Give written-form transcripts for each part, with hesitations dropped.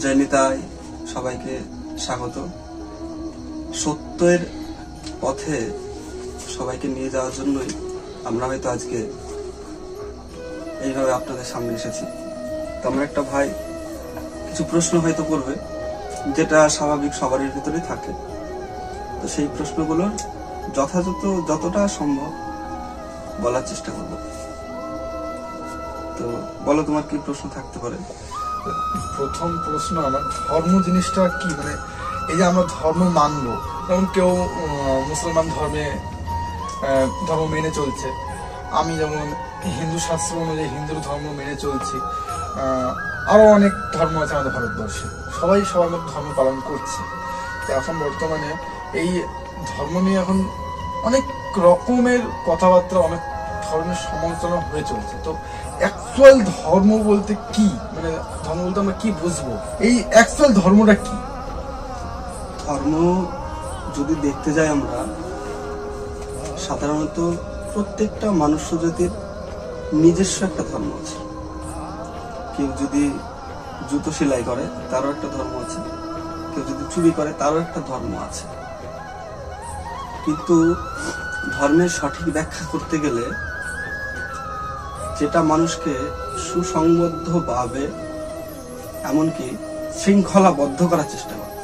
জয় নিতাই, সবাইকে স্বাগত। সত্যের পথে সবাইকে নিয়ে যাওয়ার জন্যই আমরা হয়তো আজকে এইভাবে আপনাদের সামনে এসেছি। তো আমার একটা ভাই কিছু প্রশ্ন হয়তো করবে, যেটা স্বাভাবিক সবারই ভিতরে থাকে। তো সেই প্রশ্নগুলোর যথাযথ যতটা সম্ভব বলার চেষ্টা করব। তো বলো, তোমার কি প্রশ্ন থাকতে পারে? প্রথম প্রশ্ন আমার, ধর্ম জিনিসটা কি? মানে এই যে আমরা ধর্ম মানবো, যেমন কেউ মুসলমান ধর্ম মেনে চলছে, আমি যেমন হিন্দু শাস্ত্র অনুযায়ী হিন্দুর ধর্ম মেনে চলছি, আরো অনেক ধর্ম আছে আমাদের ভারতবর্ষে, সবাই সবার মতো ধর্ম পালন করছে। তো এখন বর্তমানে এই ধর্ম নিয়ে এখন অনেক রকমের কথাবার্তা, অনেক ধর্মের সমালোচনা হয়ে চলছে। তো অ্যাকচুয়াল ধর্ম বলতে কি, মানে ধর্ম বলতে আমরা কি বুঝবো, এই অ্যাকচুয়াল ধর্মটা কি? ধর্ম যদি দেখতে যাই আমরা, সাধারণত প্রত্যেকটা মনুষ্য জাতির নিজস্ব একটা ধর্ম আছে। কেউ যদি জুতো সেলাই করে তারও একটা ধর্ম আছে, কেউ যদি চুরি করে তারও একটা ধর্ম আছে। কিন্তু ধর্মের সঠিক ব্যাখ্যা করতে গেলে যেটা মানুষকে সুসংবদ্ধভাবে, এমনকি শৃঙ্খলাবদ্ধ করার চেষ্টা করে,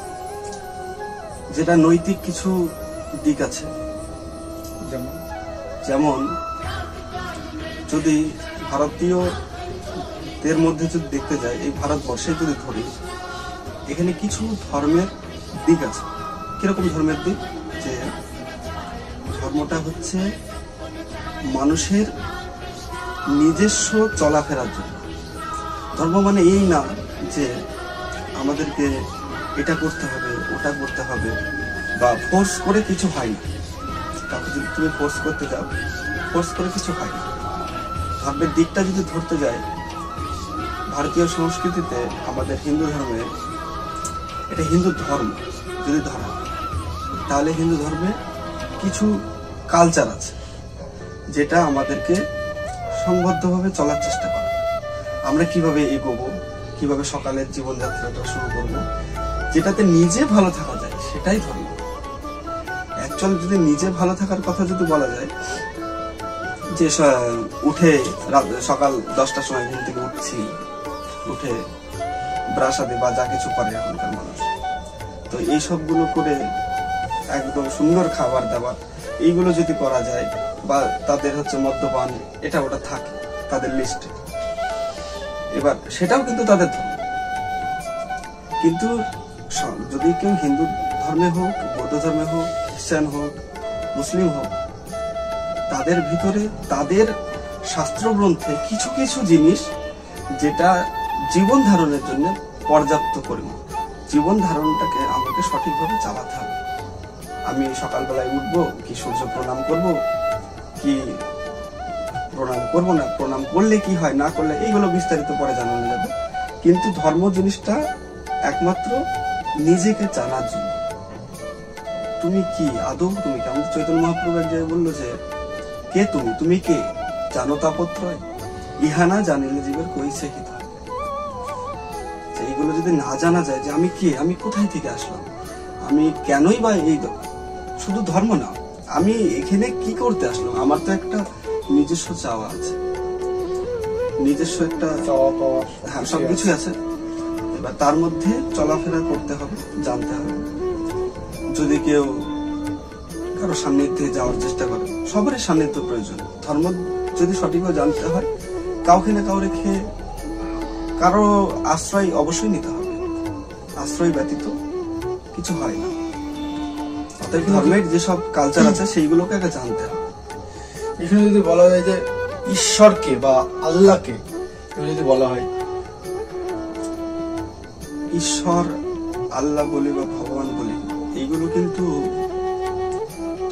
যেটা নৈতিক কিছু দিক আছে। যেমন যদি ভারতীয়দের মধ্যে যদি দেখতে যাই, এই ভারতবর্ষে যদি ধরি, এখানে কিছু ধর্মের দিক আছে। কিরকম ধর্মের দিক? যে ধর্মটা হচ্ছে মানুষের নিজস্ব চলাফেরার জন্য। ধর্ম মানে এই না যে আমাদেরকে এটা করতে হবে ওটা করতে হবে, বা ফোর্স করে কিছু হয় না। কাউকে যদি তুমি ফোর্স করতে যাও, ফোর্স করে কিছু হয় না। ধর্মের দিকটা যদি ধরতে যায়, ভারতীয় সংস্কৃতিতে আমাদের হিন্দু ধর্মে, এটা হিন্দু ধর্ম যদি ধরা, তাহলে হিন্দু ধর্মে কিছু কালচার আছে যেটা আমাদেরকে সংবদ্ধভাবে চলার চেষ্টা করে। আমরা কিভাবে এগোবো, কিভাবে সকালের জীবনযাত্রাটা শুরু করব, যেটাতে নিজে ভালো থাকা যায়, সেটাই ধর্ম। অ্যাকচুয়ালি যদি নিজে ভালো থাকার কথা যদি বলা যায়, যে উঠে সকাল 10টার সময় ঘুম থেকে উঠছি, উঠে ব্রাশ আদি বা যা কিছু করে এখনকার মানুষ, তো এই সবগুলো করে একদম সুন্দর খাবার দাবার এইগুলো যদি করা যায়, বা তাদের হচ্ছে মদ্যপান এটা ওটা থাকে তাদের লিস্টে, এবার সেটাও কিন্তু তাদের ধর্ম। কিন্তু যদি কেউ হিন্দু ধর্মে হোক, বৌদ্ধ ধর্মে হোক, খ্রিস্টান হোক, মুসলিম হোক, তাদের ভিতরে তাদের শাস্ত্র গ্রন্থে কিছু কিছু জিনিস যেটা জীবন ধারণের জন্য পর্যাপ্ত পরিমাণ, জীবন ধারণটাকে আমাকে সঠিকভাবে চালাতে হবে। আমি সকালবেলায় উঠবো, কি সূর্য প্রণাম করব, কি প্রণাম করব না, প্রণাম করলে কি হয় না করলে, এইগুলো বিস্তারিত পরে জানানো যাবে। কিন্তু ধর্ম জিনিসটা একমাত্র নিজেকে জানার জন্য। তুমি কি আদৌ, তুমি কি? আমাদের চৈতন্য মহাপ্রভু এক জায়গায় বললো যে, কে তুমি, তুমি কে জানো তাপত্রয়, ইহা না জানিলে জীবের কইছে হিত। এইগুলো যদি না জানা যায় যে আমি কে, আমি কোথায় থেকে আসলাম, আমি কেনই বা এই, শুধু ধর্ম না, আমি এখানে কি করতে আসলাম, আমার তো একটা নিজস্ব চাওয়া আছে, নিজস্ব একটা চাওয়া পাওয়া, হ্যাঁ, সবকিছু আছে। এবার তার মধ্যে চলাফেরা করতে হবে, জানতে হবে। যদি কেউ কারো সান্নিধ্যে যাওয়ার চেষ্টা করে, সবারই সান্নিধ্য প্রয়োজন। ধর্ম যদি সঠিকভাবে জানতে হয়, কাউকে না কাউকে রেখে কারো আশ্রয় অবশ্যই নিতে হবে। আশ্রয় ব্যতীত কিছু হয় না। অতএব ধর্মের যেসব কালচার আছে সেইগুলোকে আগে জানতে হবে। এখানে যদি বলা যায় যে ঈশ্বরকে বা আল্লাহকে যদি বলা হয়, ঈশ্বর, আল্লাহ বলি বা ভগবান বলি, এইগুলো কিন্তু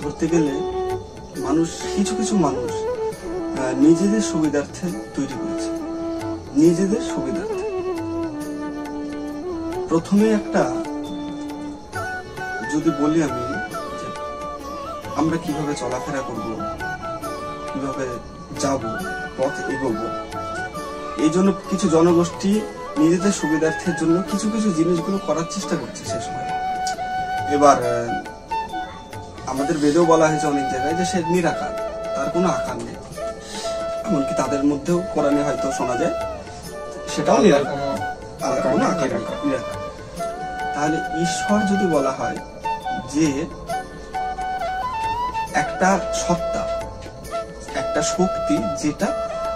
ধরতে গেলে মানুষ, কিছু কিছু মানুষ নিজেদের সুবিধার্থে তৈরি করেছে, নিজেদের সুবিধার্থে। প্রথমে একটা যদি বলি আমি, আমরা কিভাবে চলাফেরা করব, কিভাবে যাব, পথ এগোবো, এই জন্য কিছু জনগোষ্ঠী নিজেদের সুবিধার্থের জন্য কিছু কিছু জিনিসগুলো করার চেষ্টা করছে সে সময়। এবার আমাদের বেদেও বলা হয়েছে অনেক জায়গায় যে সে নিরাকার, তার কোনো আকার নেই। এমনকি তাদের মধ্যেও কোরআনে হয়তো শোনা যায় সেটাও নিরাকার, কোনো আকার নিরাকার। তাহলে ঈশ্বর যদি বলা হয় যে একটা সত্তা, একটা শক্তি যেটা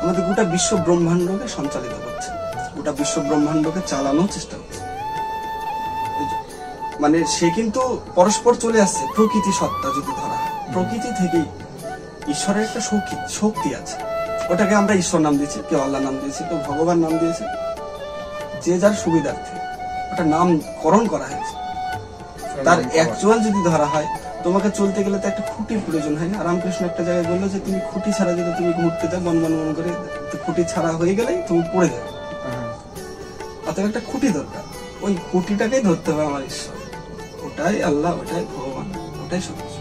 আমাদের গোটা বিশ্ব ব্রহ্মাণ্ডকে সঞ্চালিত করছে, গোটা বিশ্ব ব্রহ্মাণ্ডকে চালানোর চেষ্টা করছে, মানে সে কিন্তু পরস্পর চলে আসছে। প্রকৃতি সত্তা যদি ধরা হয়, প্রকৃতি থেকেই ঈশ্বরের একটা শক্তি আছে, ওটাকে আমরা ঈশ্বর নাম দিয়েছি, কেউ আল্লাহ নাম দিয়েছে, কেউ ভগবান নাম দিয়েছে, যে যার সুবিধার্থে ওটা নামকরণ করা হয়েছে। তার অ্যাকচুয়াল যদি ধরা হয়, তোমাকে চলতে গেলে তো একটা খুঁটির প্রয়োজন হয় না। রামকৃষ্ণ একটা জায়গায় বললো যে তুমি খুঁটি ছাড়া যদি তুমি ঘুরতে যাও বন বন বন করে, খুঁটি ছাড়া হয়ে গেলেই তুমি পড়ে যাবে। অতএব একটা খুঁটি দরকার, ওই খুঁটিটাকেই ধরতে হবে আমার ঈশ্বর, ওটাই আল্লাহ, ওটাই ভগবান, ওটাই সবকিছু।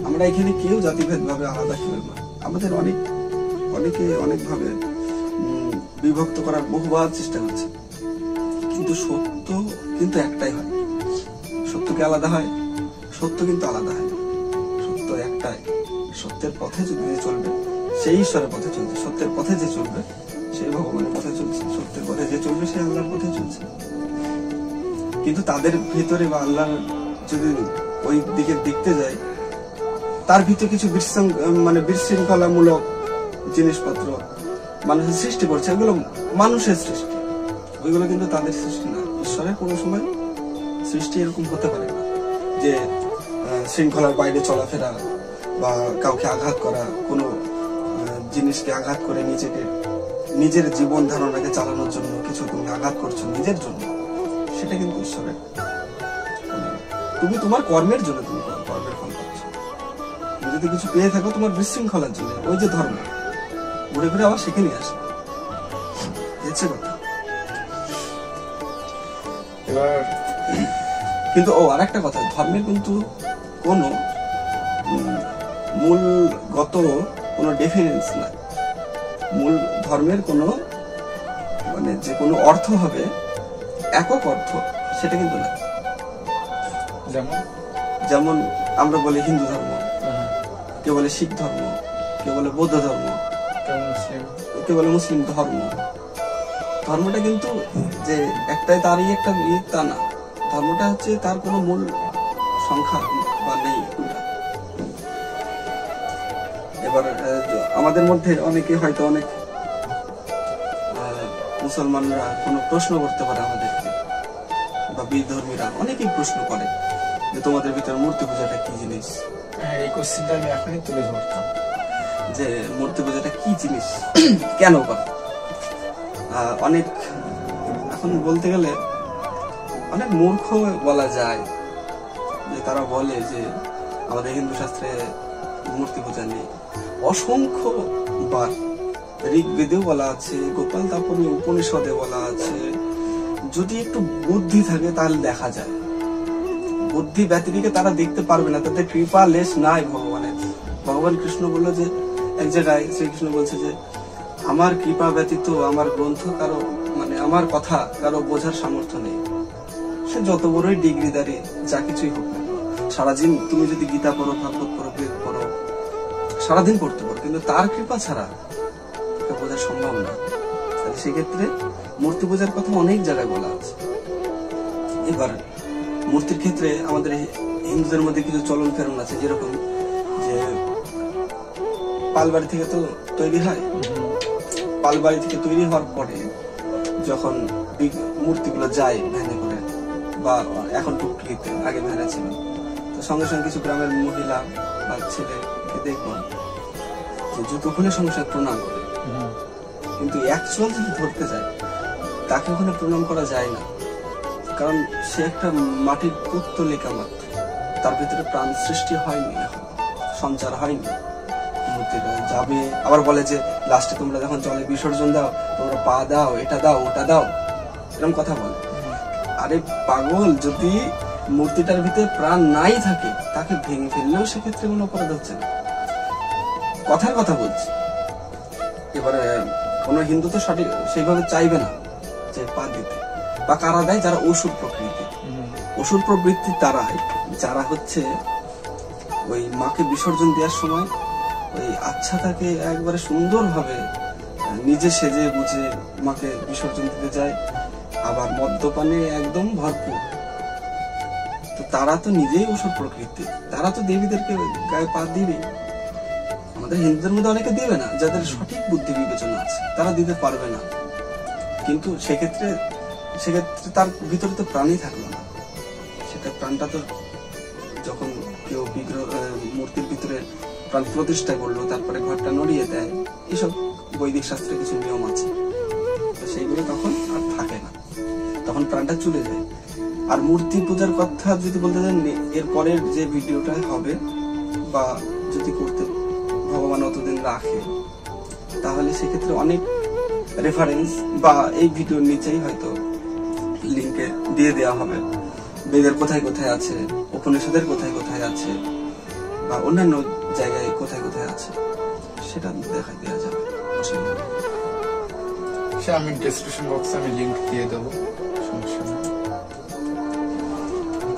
আমরা এখানে কেউ জাতিভেদ ভাবে আলাদা কেউ না, আমাদের অনেকে অনেকভাবে বিভক্ত করার বহুবার চেষ্টা করছে, কিন্তু সত্য কিন্তু একটাই হয়। সত্য কি আলাদা হয়? সত্য কিন্তু আলাদা হয় না, সত্য একটাই। সত্যের পথে যদি চলবে সেই ঈশ্বরের পথে চলছে, সত্যের পথে যে চলবে সেই ভগবানের পথে চলছে, সত্যের পথে যে চলবে সেই আল্লাহর পথে চলছে। কিন্তু তাদের ভিতরে বা আল্লাহর যদি ওই দিকে দেখতে যায়, তার ভিতরে কিছু বিশৃঙ্খলামূলক জিনিসপত্র মানুষের সৃষ্টি করছে, এগুলো মানুষের সৃষ্টি, ওইগুলো কিন্তু তাদের সৃষ্টি না। ঈশ্বরের কোনো সময় সৃষ্টি এরকম হতে পারে না যে শৃঙ্খলার বাইরে চলাফেরা বা কাউকে আঘাত করা, কোনো জিনিসকে আঘাত করে নিজের জীবন ধারণাকে চালানোর জন্য কিছু তুমি আঘাত করছো নিজের জন্য, সেটা কিন্তু ঈশ্বরের। তুমি তোমার কর্মের জন্য তুমি কর্মের ফল পাচ্ছ। তুমি যদি কিছু পেয়ে থাকো তোমার বিশৃঙ্খলার জন্য, ওই যে ধর্ম ঘুরে ঘুরে আবার সেখানে আসে, হচ্ছে কথা। এবার কিন্তু আর একটা কথা, ধর্মের কিন্তু কোনো মূলগত কোনো ডিফারেন্স নাই। মূল ধর্মের কোনো মানে যে কোনো অর্থ হবে একক অর্থ, সেটা কিন্তু না। যেমন আমরা বলি হিন্দু ধর্ম, কেউ বলে শিখ ধর্ম, কেউ বলে বৌদ্ধ ধর্ম, কেউ বলে মুসলিম ধর্ম। ধর্মটা কিন্তু যে একটাই তারই একটা তা না, ধর্মটা হচ্ছে তার কোনো মূল সংখ্যা বা নেই। এবার আমাদের মধ্যে অনেকে হয়তো অনেক মুসলমানরা কোনো প্রশ্ন করতে পারে আমাদেরকে, বা বিধর্মীরা অনেকেই প্রশ্ন করে যে তোমাদের ভিতরে মূর্তি পূজাটা কি জিনিস। এই কোশ্চেনটা আমি এখনই তুলে ধরতাম যে মূর্তি পূজাটা কি জিনিস, কেন করে। অনেক এখন বলতে গেলে অনেক মূর্খ বলা যায়, যে তারা বলে যে আমাদের হিন্দু শাস্ত্রে মূর্তি পূজা নেই। অসংখ্য বার ঋগ্বেদেও বলা আছে, গোপাল তাপনী উপনিষদে বলা আছে। যদি একটু বুদ্ধি থাকে তাহলে দেখা যায়, বুদ্ধি ব্যতিরিকে তারা দেখতে পারবে না, তাদের কৃপা লেশ নাই ভগবানের। ভগবান কৃষ্ণ বললো যে এক জায়গায় শ্রীকৃষ্ণ বলছে যে আমার কৃপা ব্যতীত আমার গ্রন্থ কারো মানে আমার কথা কারো বোঝার সামর্থ্য নেই। সে যত বড়ই ডিগ্রিদারি যা কিছুই হোক না, সারাদিন তুমি যদি গীতা পড়ো, ভাগবত পড়ো, বেদ পড়ো, সারাদিন পড়তে পারো, কিন্তু তার কৃপা ছাড়া বোঝা সম্ভব না। তাহলে সেক্ষেত্রে মূর্তি পূজার কথা অনেক জায়গায় বলা আছে। এবার মূর্তির ক্ষেত্রে আমাদের হিন্দুদের মধ্যে কিছু চলন ফেরন আছে, যেরকম যে পালবাড়ি থেকে তো তৈরি হয়, পালবাড়ি থেকে তৈরি হওয়ার পরে যখন মূর্তিগুলো যায় ভ্যানে করে, বা এখন টুকটুকিতে, আগে ভ্যানে ছিল, তো সঙ্গে সঙ্গে কিছু গ্রামের মহিলা বা ছেলেকে দেখবো যে জুতো খুলে সঙ্গে সঙ্গে প্রণাম করে। কিন্তু অ্যাকচুয়াল যদি ধরতে যায়, তাকে ওখানে প্রণাম করা যায় না, কারণ সে একটা মাটির পুত্তলিকা মাত্র, তার ভিতরে প্রাণ সৃষ্টি হয়নি, এখন সঞ্চার হয়নি। মূর্তিটা যাবে, আবার বলে যে লাস্টে তোমরা যখন জলে বিসর্জন দাও, তোমরা পা দাও, এটা দাও, ওটা দাও, এরকম কথা বলে। আরে পাগল, যদি মূর্তিটার ভিতরে প্রাণ নাই থাকে, তাকে ভেঙে ফেললেও সেক্ষেত্রে কোনো অপরাধ হচ্ছে না, কথার কথা বলছি। এবারে কোন হিন্দু তো সঠিক সেইভাবে চাইবে না যে পা দিতে, বা কারা দেয়? যারা অসুর প্রকৃতি। অসুর প্রবৃত্তি তারাই যারা হচ্ছে ওই মাকে বিসর্জন দেওয়ার সময় ওই আচ্ছাটাকে একবারে সুন্দরভাবে নিজে সেজে বুঝে মাকে বিসর্জন দিতে যায়, আবার মদ্যপানে একদম ভরপুর। তো তারা তো নিজেই অসুর প্রকৃতি, তারা তো দেবীদেরকে গায়ে পা দিবে। আমাদের হিন্দুদের মধ্যে অনেকে দিবে না, যাদের সঠিক বুদ্ধি বিবেচনা আছে তারা দিতে পারবে না। কিন্তু সেক্ষেত্রে তার ভিতরে তো প্রাণই থাকলো না। সেটা প্রাণটা তো যখন কেউ বিগ্রহ মূর্তির ভিতরে প্রাণ প্রতিষ্ঠা করলো, তারপরে ঘরটা নড়িয়ে দেয়, এসব বৈদিক শাস্ত্রে কিছু নিয়ম আছে, তো সেইগুলো তখন আর থাকে না, তখন প্রাণটা চলে যায়। আর মূর্তি পূজার কথা যদি বলতে চান, এর পরের যে ভিডিওটা হবে, বা যদি করতে ভগবান অতদিন রাখে, তাহলে সেক্ষেত্রে অনেক রেফারেন্স বা এই ভিডিওর নিচেই হয়তো লিঙ্কে দিয়ে দেওয়া হবে, বেদের কোথায় কোথায় আছে, উপনিষদের কোথায় কোথায় আছে, বা অন্যান্য জায়গায় কোথায় কোথায় আছে, সেটা দেখা দেওয়া যাবে। সে আমি ডেসক্রিপশন বক্সে আমি লিংক দিয়ে দেবো, সমস্যা নেই।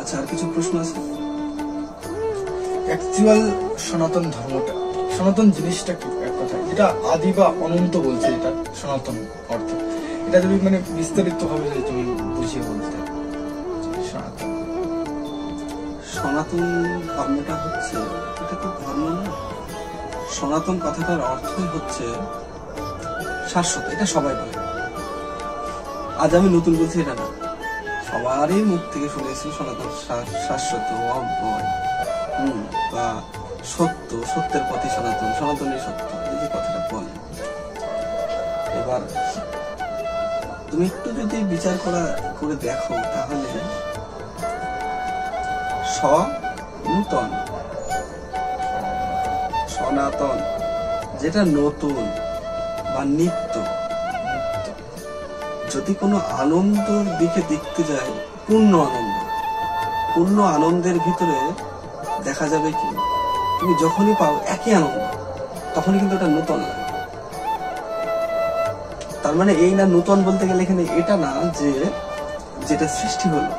আচ্ছা, আর কিছু প্রশ্ন আছে? অ্যাকচুয়াল সনাতন ধর্মটা, সনাতন জিনিসটা কি? এক কথা, এটা আদি বা অনন্ত বলছে, এটা সনাতন অর্থ। এটা যদি মানে বিস্তারিত ভাবে যদি তুমি বুঝিয়ে বলতে। সনাতন ধর্মটা হচ্ছে, এটা তো ধর্ম না। সনাতন কথাটার অর্থই হচ্ছে শাশ্বত, এটা সবাই বলে। আজ আমি নতুন বলছি এটা না, সবারই মুখ থেকে শুনেছি সনাতন শাশ্বত, অব্যয়, বা সত্য, সত্যের পথে সনাতন, সনাতনই সত্য, এই যে কথাটা বলে। এবার তুমি একটু যদি বিচার করে দেখো, তাহলে সনাতন, সনাতন যেটা নতুন বা নিত্য, যদি কোনো আনন্দের দিকে দেখতে যায়, পূর্ণ আনন্দের ভিতরে দেখা যাবে কি, তুমি যখনই পাও একই আনন্দ, তখনই কিন্তু এটা নতুন লাগে। তার মানে এই না, নতুন বলতে গেলে এখানে এটা না যে যেটা সৃষ্টি হলো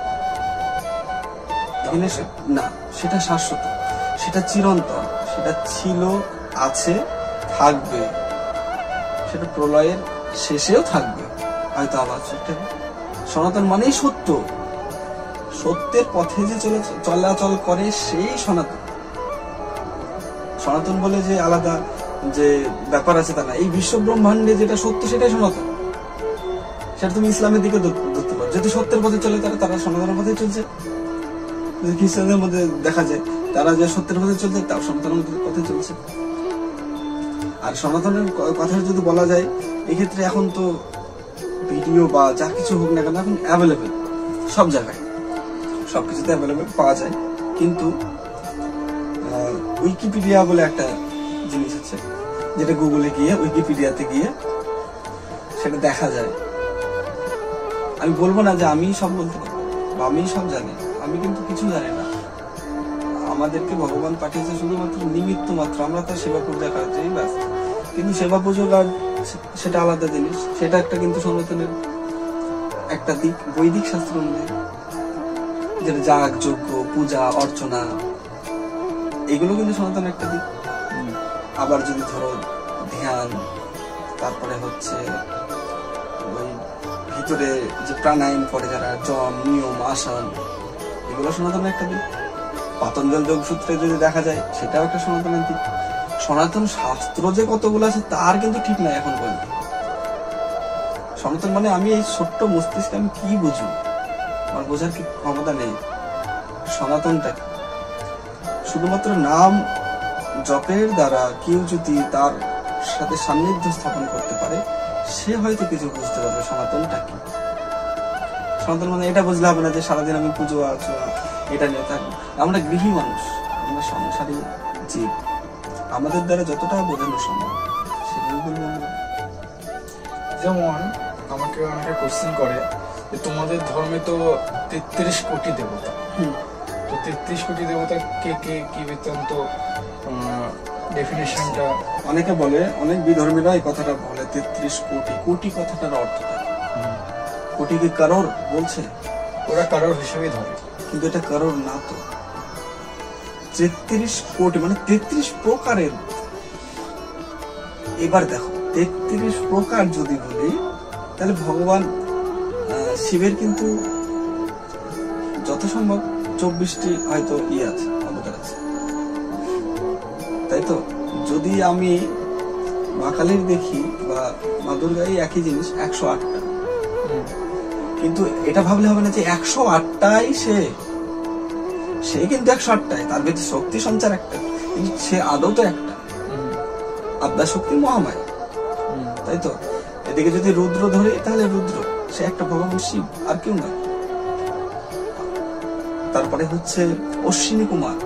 না, সেটা শাশ্বত, সেটা চিরন্তন, সেটা ছিল, আছে, থাকবে, সেটা প্রলয়ের শেষেও থাকবে, হয়তো আবার সেটা। সনাতন মানেই সত্য, সত্যের পথে যে চলাচল করে সেই সনাতন। সনাতন বলে যে আলাদা যে ব্যাপার আছে তা না, এই বিশ্ব ব্রহ্মাণ্ডে যেটা সত্য সেটাই সনাতন। সেটা তুমি ইসলামের দিকে ধরতে পারো, যদি সত্যের পথে চলে তারা সনাতনের পথে চলছে। খ্রিস্টানদের মধ্যে দেখা যায় তারা যে সত্যের পথে চলছে, তাও সনাতনের পথে চলছে। আর সনাতনের কথা যদি বলা যায়, এক্ষেত্রে এখন তো ভিডিও বা যা কিছু হোক না কেন, এখন অ্যাভেলেবেল সব জায়গায়, সবকিছুতে অ্যাভেলেবেল পাওয়া যায়। কিন্তু উইকিপিডিয়া বলে একটা জিনিস আছে, যেটা গুগলে গিয়ে, উইকিপিডিয়াতে গিয়ে সেটা দেখা যায়। আমি বলবো না যে আমি সব বলতে পারবো বা আমি সব জানি, আমি কিন্তু কিছু জানি না। আমাদেরকে ভগবান পাঠিয়েছে শুধুমাত্র নিমিত্ত মাত্র, আমরা তো সেবা পূজা কাজেই ব্যস্ত। কিন্তু সেবা পুজো কাজ সেটা আলাদা জিনিস, সেটা একটা কিন্তু সনাতনের একটা দিক, বৈদিক শাস্ত্র অনুযায়ী, যেটা যাগ, যজ্ঞ, পূজা, অর্চনা, এগুলো কিন্তু সনাতনের একটা দিক। আবার যদি ধরো ধ্যান, তারপরে হচ্ছে ওই ভিতরে যে প্রাণায়াম করে যারা, জম, নিয়ম, আসন, এগুলো সনাতনের একটা দিক। পাতঞ্জল যোগসূত্রে যদি দেখা যায়, সেটাও একটা সনাতনের দিক। সনাতন শাস্ত্র যে কতগুলো আছে তার কিন্তু ঠিক নাই এখন পর্যন্ত। সনাতন মানে আমি এই ছোট্ট মস্তিষ্কে আমি কি বুঝবো, আমার বোঝার কি ক্ষমতা নেই। সনাতনটা শুধুমাত্র নাম জপের দ্বারা কেউ যদি তার সাথে সান্নিধ্য স্থাপন করতে পারে, সে হয়তো কিছু বুঝতে পারবে সনাতনটা কি। সনাতন মানে এটা বুঝলে হবে না যে সারাদিন আমি পুজো আর্চনা এটা নিয়ে থাকবো। আমরা গৃহী মানুষ, আমরা সংসারী জীব, আমাদের দ্বারা যতটা বোঝানো সম্ভব সেগুলো বলবো আমরা। যেমন আমাকে অনেকে কোশ্চেন করে যে তোমাদের ধর্মে তো 33 কোটি দেবতা, তো 33 কোটি দেবতা কে কে কি বৃত্তান্ত, ডেফিনেশনটা অনেকে বলে, অনেক বিধর্মীরা এই কথাটা বলে, 33 কোটি। কোটি কথাটার অর্থটা কোটি কি কারোর বলছে? ওরা কারোর হিসেবেই ধরে, কিন্তু এটা কারোর না তো। 33 কোটি মানে 33 প্রকারের। এবার দেখো 33 প্রকার যদি বলি, তাহলে ভগবান শিবের কিন্তু যত সম্ভব 24টি হয়তো আছে, অবতার আছে, তাই তো। যদি আমি মা কালীর দেখি বা মা দুর্গা, এই একই জিনিস 108টা, কিন্তু এটা ভাবলে হবে না যে 108টাই সে কিন্তু 108টাই, তার ভিতরে শক্তি সঞ্চার একটা, কিন্তু সে আদৌ তো একটা আদ্যা শক্তি মহামায়া, তাই তো। এদিকে যদি রুদ্র ধরে, তাহলে রুদ্র সে একটা ভগবান শিব, আর কেউ নয়। তারপরে হচ্ছে অশ্বিনী কুমার,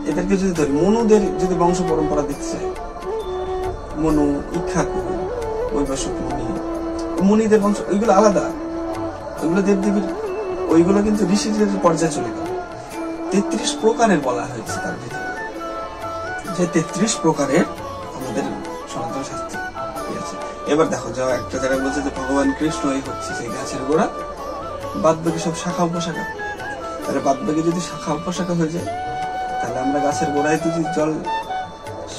এদেরকে যদি ধরি, মনুদের যদি বংশ পরম্পরা দেখছে, মনু, ইক্ষাকু, বৈবস্বত মুনি, মুনিদের বংশ, ওইগুলো আলাদা, ওইগুলো দেবদেবীর, ওইগুলো কিন্তু ঋষিদের পর্যায়ে চলে গেল। 33 প্রকারের বলা হয়েছে তার ভিতরে, যে 33 প্রকারের আমাদের সনাতন শাস্ত্রে আছে। এবার দেখো, যা একটা জায়গায় বলছে যে ভগবান কৃষ্ণই হচ্ছে সেই গাছের গোড়া, বাদ বাকি সব শাখা উপশাখা। তাহলে বাদ বাকি যদি শাখা উপশাখা হয়ে যায়, তাহলে আমরা গাছের গোড়ায় যদি জল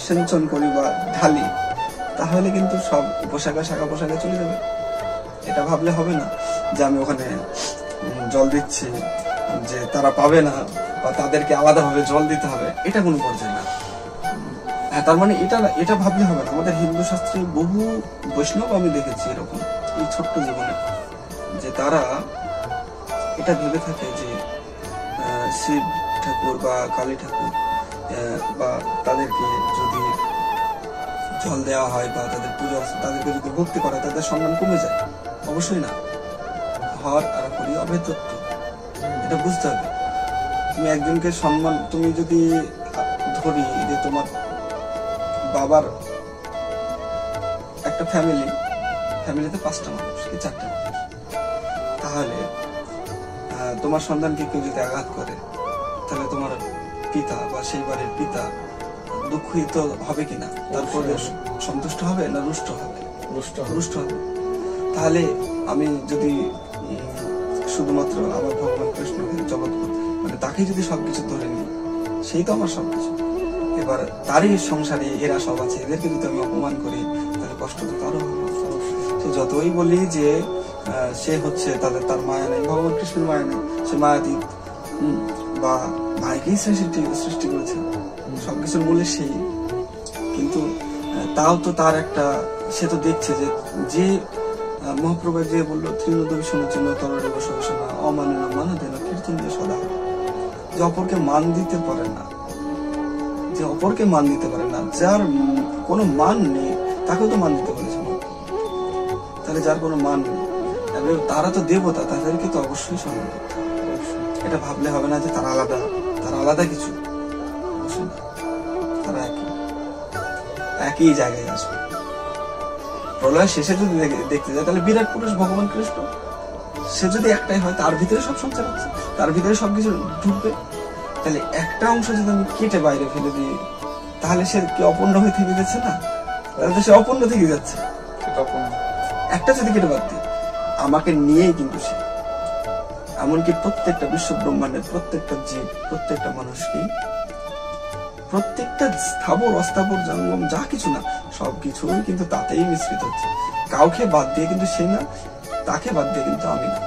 সিঞ্চন করি বা ঢালি, তাহলে কিন্তু সব উপশাখা শাখা উপশাখা চলে যাবে। এটা ভাবলে হবে না যে আমি ওখানে জল দিচ্ছি যে তারা পাবে না বা তাদেরকে আলাদাভাবে জল দিতে হবে, এটা কোনো পর্যায়ে না। হ্যাঁ, তার মানে এটা ভাবলে হবে না। আমাদের হিন্দু শাস্ত্রে বহু বৈষ্ণব আমি দেখেছি এরকম এই ছোট্ট জীবনে, যে তারা এটা ভেবে থাকে যে শিব ঠাকুর বা কালী ঠাকুর বা তাদেরকে যদি জল দেওয়া হয় বা তাদের পূজা, তাদেরকে যদি ভক্তি করা হয়, তাদের সম্মান কমে যায়। অবশ্যই না, হর আর হরি অভেদ তত্ত্ব, এটা বুঝতে হবে। তুমি একজনকে সম্মান, তুমি যদি ধরি যে তোমার বাবার একটা ফ্যামিলিতে 5টা মানুষ কি 4টা মানুষ, তাহলে তোমার সন্তানকে কেউ যদি আঘাত করে, তাহলে তোমার পিতা বা সেই বাড়ির পিতা দুঃখিত হবে কিনা? তারপরে সন্তুষ্ট হবে না রুষ্ট হবে? রুষ্ট হবে। তাহলে আমি যদি শুধুমাত্র আমার ভগবান কৃষ্ণকে জগৎ মানে তাকে যদি সবকিছু ধরে নিই, সেই তো আমার সবকিছু। এবার তারই সংসারে এরা সব আছে, এদেরকে যদি আমি অপমান করি, তাহলে কষ্ট তো তারও হবে। সে যতই বলি যে সে হচ্ছে তার মায়া নেই, ভগবান কৃষ্ণের মায়া নেই, সে মায়াতীত, বা মায়াকেই সৃষ্টি করেছে, সবকিছুর মূলে সেই, কিন্তু তাও তো তার একটা, সে তো দেখছে যে মহাপ্রভু যে বললো তৃণোদয় শুনেছেন তরণের বসবাসনা অমাননা মানা দেন কীর্তন দিয়ে সদা, যে অপরকে মান দিতে পারে না, যার কোনো মান নেই তাকেও তো মান দিতে বলেছে। তাহলে যার কোনো মান নেই, তারা তো দেবতা, তাদেরকে তো অবশ্যই সম্মান করতে হবে। এটা ভাবলে হবে না যে তারা আলাদা কিছু, তারা একই জায়গায় আসবে। প্রলয় শেষে যদি দেখতে যায়, তাহলে বিরাট পুরুষ ভগবান কৃষ্ণ, সে যদি একটাই হয়, তার ভিতরে সব সঞ্চার হচ্ছে, তার ভিতরে সবকিছু ঢুকবে। তাহলে একটা অংশ যদি আমি কেটে বাইরে ফেলে দিই, তাহলে সে কি অপূর্ণ হয়ে থেকে যাচ্ছে না? তাহলে তো সে অপূর্ণ থেকে যাচ্ছে। একটা যদি কেটে বাদ দিই, আমাকে নিয়েই কিন্তু সে, এমনকি প্রত্যেকটা বিশ্ব ব্রহ্মাণ্ডের প্রত্যেকটা জীব, প্রত্যেকটা মানুষকে, প্রত্যেকটা স্থাবর অস্থাবর জঙ্গম যা কিছু না, সবকিছুই কিন্তু তাতেই মিশ্রিত হচ্ছে। কাউকে বাদ দিয়ে কিন্তু সে না, তাকে বাদ দিয়ে কিন্তু আমি না।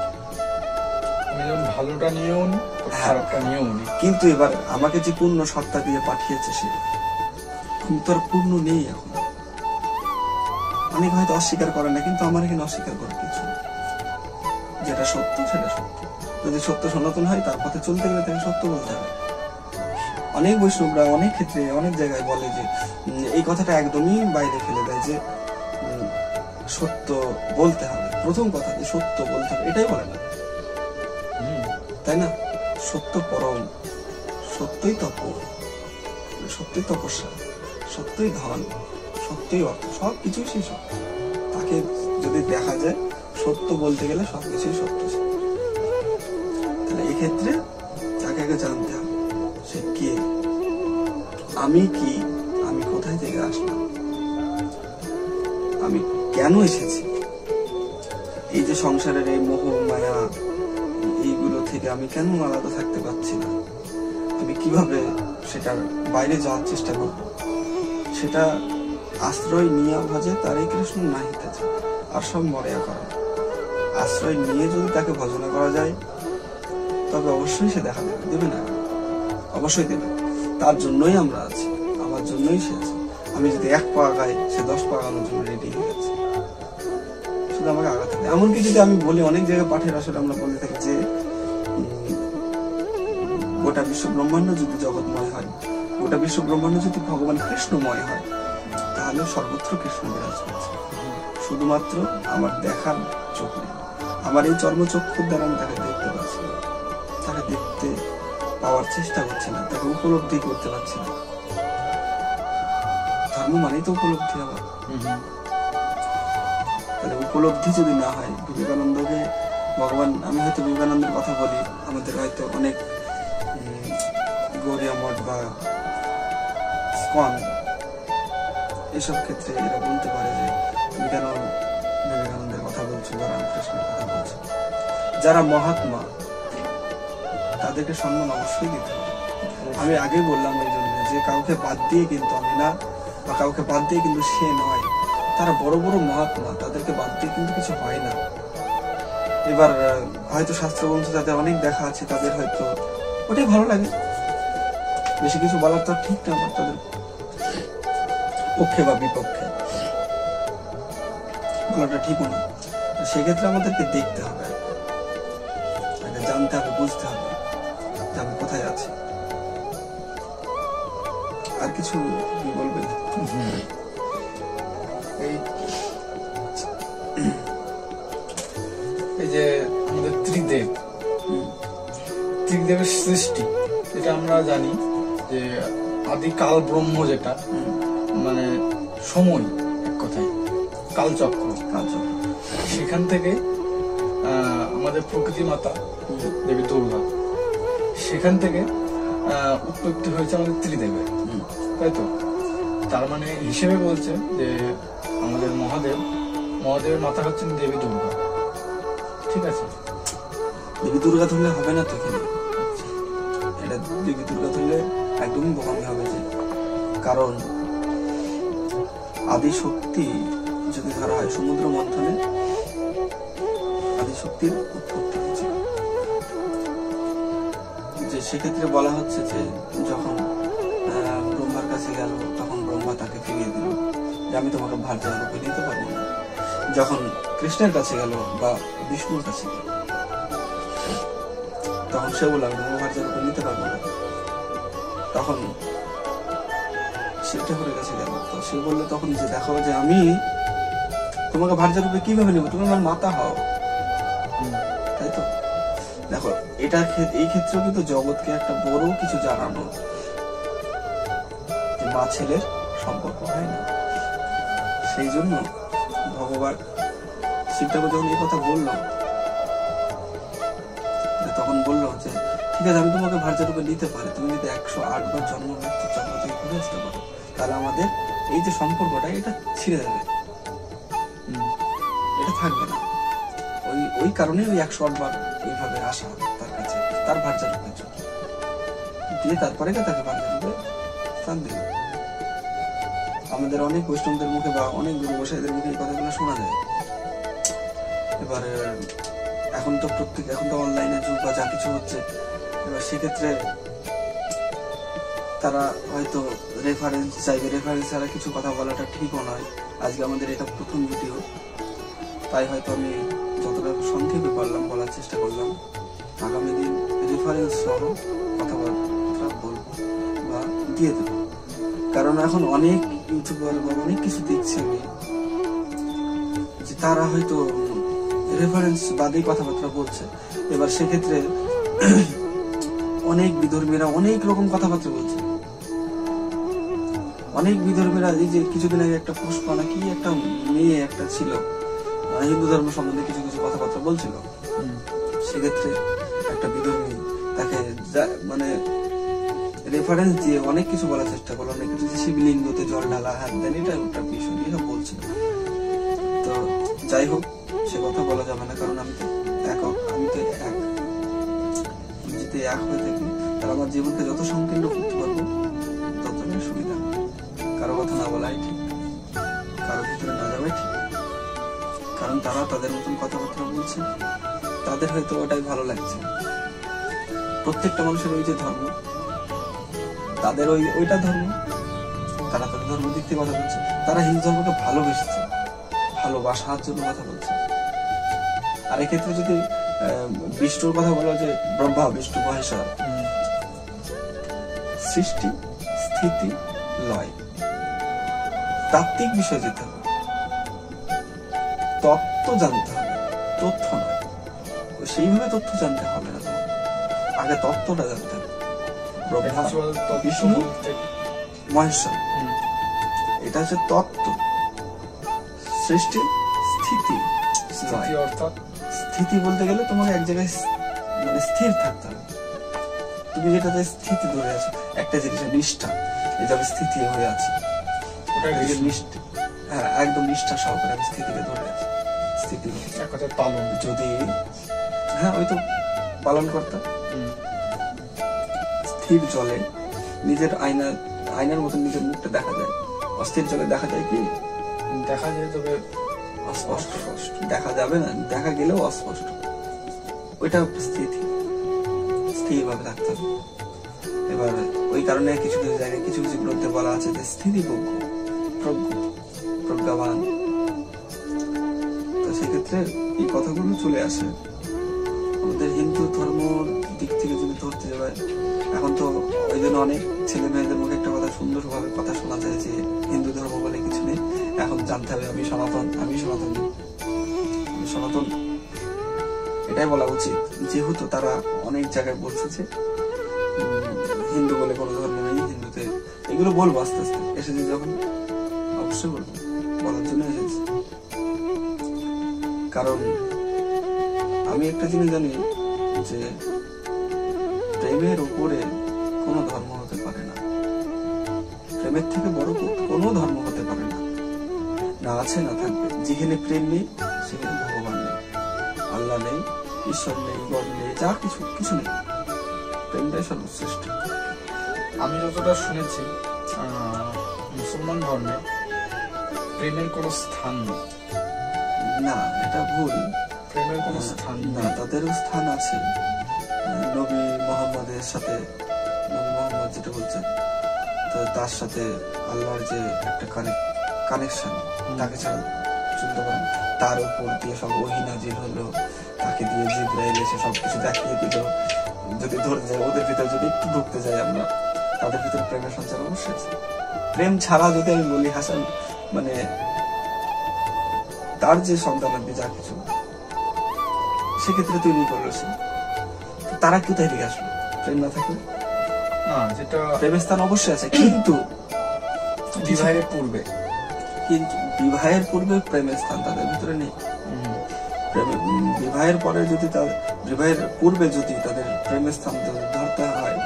ভালোটা নিয়েও নি, খারাপটা নিয়েও নি। কিন্তু এবার আমাকে যে পূর্ণ সত্তা দিয়ে পাঠিয়েছে সে, আমি তো আর পূর্ণ নেই এখন। অনেক হয়তো অস্বীকার করে না, কিন্তু আমার এখানে অস্বীকার করার কিছু, যেটা সত্য সেটা সত্য। যদি সত্য সনাতন হয়, তার পথে চলতে গেলে তাকে সত্য বলতে হবে। অনেক বৈষ্ণবরা অনেক ক্ষেত্রে অনেক জায়গায় বলে যে এই কথাটা একদমই বাইরে ফেলে দেয়, যে সত্য বলতে হবে, প্রথম কথা যে সত্য বলতে হবে, এটাই বলে না, তাই না? সত্য পরম, সত্যই সত্যই তপস্যা, সত্যই ধন, সত্যই অর্থ, সবকিছুই সেই সত্য। তাকে যদি দেখা যায় সত্য বলতে গেলে সবকিছুই সত্য। তাহলে এই ক্ষেত্রে তাকে আগে জানতে হবে সে কে, আমি কি, আমি কোথায় থেকে আসলাম, আমি কেন এসেছি, এই যে সংসারের এই মোহ মায়া এইগুলো থেকে আমি কেন আলাদা থাকতে পারছি না, আমি কিভাবে সেটার বাইরে যাওয়ার চেষ্টা করব, সেটা আশ্রয় নিয়ে ভজে তারই কৃষ্ণ নাহিতেছে আর সব মরে করা। আশ্রয় নিয়ে যদি তাকে ভজনা করা যায় তবে অবশ্যই সে দেখা দেবে, দেবে না অবশ্যই দেবে। তার জন্যই আমরা আছি, আমার জন্যই সে আছে। আমি যদি 1 পা আগাই সে 10 পা আগানোর জন্য রেডি হয়ে গেছে, শুধু আমাকে আগাতে হবে। এমনকি যদি আমি বলি, অনেক জায়গায় পাঠের আসলে আমরা বলে থাকি যে গোটা বিশ্ব ব্রহ্মাণ্ড যদি জগৎময় হয়, গোটা বিশ্ব ব্রহ্মাণ্ড যদি ভগবান কৃষ্ণময় হয়, তাহলে সর্বত্র কৃষ্ণ বিরাজ করছে। শুধুমাত্র আমার দেখার চোখ নেই, আমার এই চর্মচক্ষুর দ্বারা আমি তাকে দেখতে পাচ্ছি না, তাকে দেখতে পাওয়ার চেষ্টা করছি না, তাকে উপলব্ধি করতে পারছি না। ধর্ম মানেই তো উপলব্ধি আবার। তাহলে উপলব্ধি যদি না হয়, বিবেকানন্দকে ভগবান, আমি হয়তো বিবেকানন্দের কথা বলি, আমাদের হয়তো অনেক গৌড়িয়া মঠ বা স্কন এসব ক্ষেত্রে এরা বলতে পারে যে বিবেকানন্দের কথা বলছো বা রামকৃষ্ণের কথা বলছো। যারা মহাত্মা তাদেরকে সম্মান অবশ্যই দিতে হবে। আমি আগে বললাম ওই জন্য যে কাউকে বাদ দিয়ে কিন্তু আমি না, বা কাউকে বাদ দিয়ে কিন্তু সে নয়। তারা বড় বড় মহাত্মা, তাদেরকে বাদ দিয়ে কিন্তু কিছু হয় না। এবার হয়তো শাস্ত্র বলছে যাদের অনেক দেখা আছে তাদের হয়তো ওটাই ভালো লাগে, বেশি কিছু বলার তো ঠিক না তাদের পক্ষে বা বিপক্ষে বলাটা ঠিকও না। সেক্ষেত্রে আমাদেরকে দেখতে হবে, জানতে হবে, বুঝতে হবে যে আমি কোথায় আছি। আর কিছু বলবেন? এই যে আমাদের ত্রিদেবের সৃষ্টি, যেটা আমরা জানি যে আদিকাল ব্রহ্ম, যেটা মানে সময়, এক কথায় কালচক্র, সেখান থেকে আমাদের প্রকৃতি মাতা দেবী দুর্গা, সেখান থেকে উৎপত্তি হয়েছে আমাদের ত্রিদেবের, তাই তো? তার মানে হিসেবে বলছে যে আমাদের মহাদেবের মাতা হচ্ছেন দেবী দুর্গা, ঠিক আছে? দেবী দুর্গা ধরলে হবে না তো, এটা দেবী দুর্গা ধরলে একদমই বোকামি হবে। যে কারণ আদি শক্তি যদি ধরা হয়, সমুদ্র মন্থনে আদি শক্তির উৎপত্তি হচ্ছে। যে সেক্ষেত্রে বলা হচ্ছে যে যখন ব্রহ্মার কাছে গেল, তখন ব্রহ্মা তাকে ফিরিয়ে দিল যে আমি তোমাকে ভার্যা রূপে নিতে পারবো না। যখন কৃষ্ণের কাছে গেল বা বিষ্ণুর কাছে গেল, তখন সে বলল আমি তোমাকে ভার্যা রূপে নিতে পারবো না। তখন সেটা করে কাছে গেল, তো সে বললো তখন যে দেখো যে আমি তোমাকে ভার্যা রূপে কিভাবে নেবো, তুমি আমার মাতা হও, তাই তো? দেখো এটা এই ক্ষেত্রেও কিন্তু জগৎকে একটা বড় কিছু জানানো, যে মা ছেলের সম্পর্ক হয় না। সেই জন্য ভগবান শিব ঠাকুর যখন এই কথা বললো, তখন বললো যে ঠিক আছে, আমি তোমাকে ভার্যা রূপে নিতে পারি, তুমি যদি 108 বার জন্ম মৃত্যু চক্র থেকে ঘুরে আসতে পারো, তাহলে আমাদের এই যে সম্পর্কটা এটা ছিঁড়ে যাবে, এটা থাকবে না। ওই কারণে ওই 108 বার ওইভাবে আসা তার কাছে, তার ভার্যা রূপের জন্য দিয়ে তারপরে তাকে ভার্যা রূপে স্থান দিল। আমাদের অনেক বৈষ্ণবদের মুখে বা অনেক গুরু গোসাইদের মুখে এই কথাগুলো শোনা যায়। এবার এখন তো অনলাইনে যুগ বা যা কিছু হচ্ছে, এবার সেক্ষেত্রে তারা হয়তো রেফারেন্স চাইবে, রেফারেন্স ছাড়া কিছু কথা বলাটা ঠিকও নয়। আজকে আমাদের এটা প্রথম ভিডিও, তাই হয়তো আমি যতটা সংক্ষেপে পারলাম বলার চেষ্টা করলাম। আগামী দিন রেফারেন্স সহ কথাবার্তা বলবো বা দিয়ে দেবো, কারণ এখন অনেক ইউটিউবার বা অনেক কিছু দেখছি আমি যে তারা হয়তো রেফারেন্স বাদেই কথাবার্তা বলছে। এবার সেক্ষেত্রে অনেক বিধর্মীরা অনেক রকম কথাবার্তা বলছে। অনেক বিধর্মীরা এই যে কিছুদিন আগে একটা পুষ্পা নাকি একটা মেয়ে একটা ছিল, হিন্দু ধর্ম সম্বন্ধে কিছু কিছু কথাবার্তা বলছিল। সেক্ষেত্রে একটা বিধর্মী তাকে মানে রেফারেন্স দিয়ে অনেক কিছু বলার চেষ্টা করলো, অনেক কিছু শিবলিঙ্গতে জল ঢালা, হাত দেন, এটা ওটা বিষয় নিয়ে বলছিল। তো যাই হোক, সে কথা বলা যাবে না, কারণ আমি তো একক, আমি তো এক। আমি যদি এক হয়ে থাকি তাহলে আমার জীবনকে যত সংকীর্ণ করতে পারবো ততটাই সুবিধা। কারো কথা না বলাই ঠিক, কারো ভিতরে না যাওয়াই ঠিক, কারণ তারা তাদের মতন কথাবার্তা বলছে, তাদের হয়তো ওটাই ভালো লাগছে। প্রত্যেকটা মানুষের ওই যে ধর্ম, তাদের ওইটা ধর্ম, তারা তাদের ধর্ম দিক থেকে কথা বলছে। তারা হিন্দু ধর্মকে ভালোবেসেছে, ভালোবাসার জন্য কথা বলছে। আর এক্ষেত্রে যদি বিষ্ণুর কথা বলা, যে ব্রহ্মা বিষ্ণু মহেশ্বর, সৃষ্টি স্থিতি লয়, তাত্ত্বিক বিষয় যেতে হবে, তত্ত্ব জানতে হবে, তথ্য নয়। সেইভাবে তথ্য জানতে হবে না, আগে তত্ত্বটা জানতে হবে। ব্রহ্মা বিষ্ণু মহেশ্বর, এটা হচ্ছে তত্ত্ব। সৃষ্টি স্থিতি, অর্থাৎ স্থিতি বলতে গেলে তোমাকে এক জায়গায় মানে স্থির থাকতে হবে। তুমি যেটাতে স্থিতি ধরে আছো, একটা জিনিসের নিষ্ঠা, এই যে আমি স্থিতি হয়ে আছি, নিষ্ঠা, হ্যাঁ একদম নিষ্ঠা সহকারে আমি স্থিতিকে ধরে আছি। স্থিতি পালন, যদি হ্যাঁ ওই তো পালন কর্তা। স্থির জলে নিজের আয়নার মতন নিজের মুখটা দেখা যায়, অস্থির জলে দেখা যায় কি? দেখা যায়, তবে অস্পষ্ট, দেখা যাবে না, দেখা গেলেও অস্পষ্ট। ওইটা স্থিতি, স্থির ভাবে থাকতে হবে। এবার ওই কারণে কিছু কিছু জায়গায় কিছু কিছু গ্রন্থে বলা আছে যে স্থিতিপ্রজ্ঞ, প্রজ্ঞাবান। তো সেক্ষেত্রে এই কথাগুলো চলে আসে। আমাদের হিন্দু ধর্ম দিক থেকে যদি ধরতে যাবে, এখন তো ওই জন্য অনেক ছেলে মেয়েদের মুখে একটা কথা সুন্দর ভাবে কথা শোনা যায় যে হিন্দু ধর্ম বলে কিছু নেই, এখন জানতে হবে আমি সনাতন, আমি সনাতন, আমি সনাতন। এটাই বলা উচিত, যেহেতু তারা অনেক জায়গায় বলছে যে হিন্দু বলে কোনো ধর্ম নেই, হিন্দুতে এগুলো বলবো আস্তে আস্তে, এসেছে যখন অবশ্যই বলবো, বলার জন্য এসেছে। কারণ আমি একটা জিনিস জানি যে প্রেমের উপরে কোনো ধর্ম হতে পারে না, প্রেমের থেকে বড় কোনো ধর্ম হতে পারে না, না আছে না থাকবে। যেখানে প্রেম নেই সেখানে ভগবান নেই, আল্লাহ নেই, ঈশ্বর নেই, গড নেই, যা কিছু নেই। প্রেমটাই সর্বশ্রেষ্ঠ। আমি যতটা শুনেছি মুসলমান ধর্মে প্রেমের কোনো স্থান নেই। না, এটা ভুল। প্রেমের কোনো স্থান না, তাদেরও স্থান আছে। নবী মোহাম্মদের সাথে, নবী মোহাম্মদ যেটা বলছেন, তো তার সাথে আল্লাহর যে একটা কানেকশন, তাকে ছাড়া চলতে পারেন। তার উপর দিয়ে সব ওহী নাজিল হলো, তাকে দিয়ে জিবরাইল এসে সবকিছু দেখিয়ে দিল। যদি ধরে যায় ওদের ভিতরে, যদি একটু ঢুকতে যাই আমরা, তাদের ভিতরে প্রেমের সঞ্চার অবশ্যই আছে। প্রেম ছাড়া যদি আমি বলি হাসান, মানে তার যে সন্তান হবে যা কিছু, সেক্ষেত্রে তৈরি করলো সে, তারা কোথায় থেকে আসলো? প্রেম না থাকলে যেটা প্রেমের স্থান অবশ্যই আছে, কিন্তু বিবাহের পূর্বে, কিন্তু বিবাহের পূর্বে প্রেমের স্থান তাদের ভিতরে নেই। বিবাহের পরে যদি বিবাহের পূর্বে যদি তাদের প্রেমের স্থান ধরতে হয়,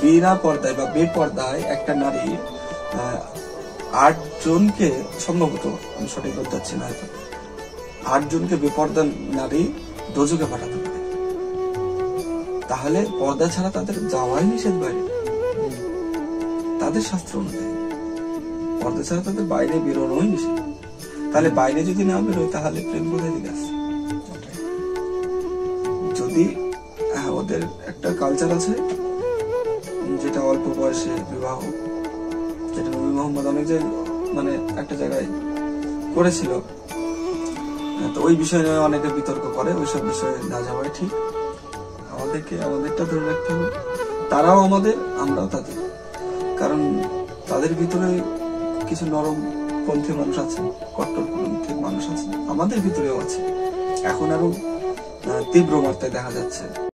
বিনা পর্দায় বা বেপর্দায় একটা নারী 8 জনকে, সম্ভবত আমি সঠিক বলতে চাচ্ছি না, হয়তো 8 জনকে বেপর্দা নারী দোজখে পাঠাতে পারে। তাহলে পর্দা ছাড়া তাদের যাওয়াই নিষেধ বাইরে, তাদের শাস্ত্র অনুযায়ী পর্দা ছাড়া তাদের বাইরে বেরোনোই নিষেধ। তাহলে বাইরে যদি না বেরোয় তাহলে প্রেম কোথায় দিকে আসছে? যদি ওদের একটা কালচার আছে যেটা অল্প বয়সে বিবাহ, যেটা নবী মোহাম্মদ অনেক মানে একটা জায়গায় করেছিল, তো ওই বিষয় নিয়ে অনেকে বিতর্ক করে। ওইসব বিষয়ে না যাওয়াই ঠিক। আমাদেরটা ধরে রাখতে হবে, তারাও আমাদের, আমরাও তাদের। কারণ তাদের ভিতরে কিছু নরমপন্থী মানুষ আছে, কট্টরপন্থী মানুষ আছে, আমাদের ভিতরেও আছে। এখন আরো তীব্র মাত্রায় দেখা যাচ্ছে।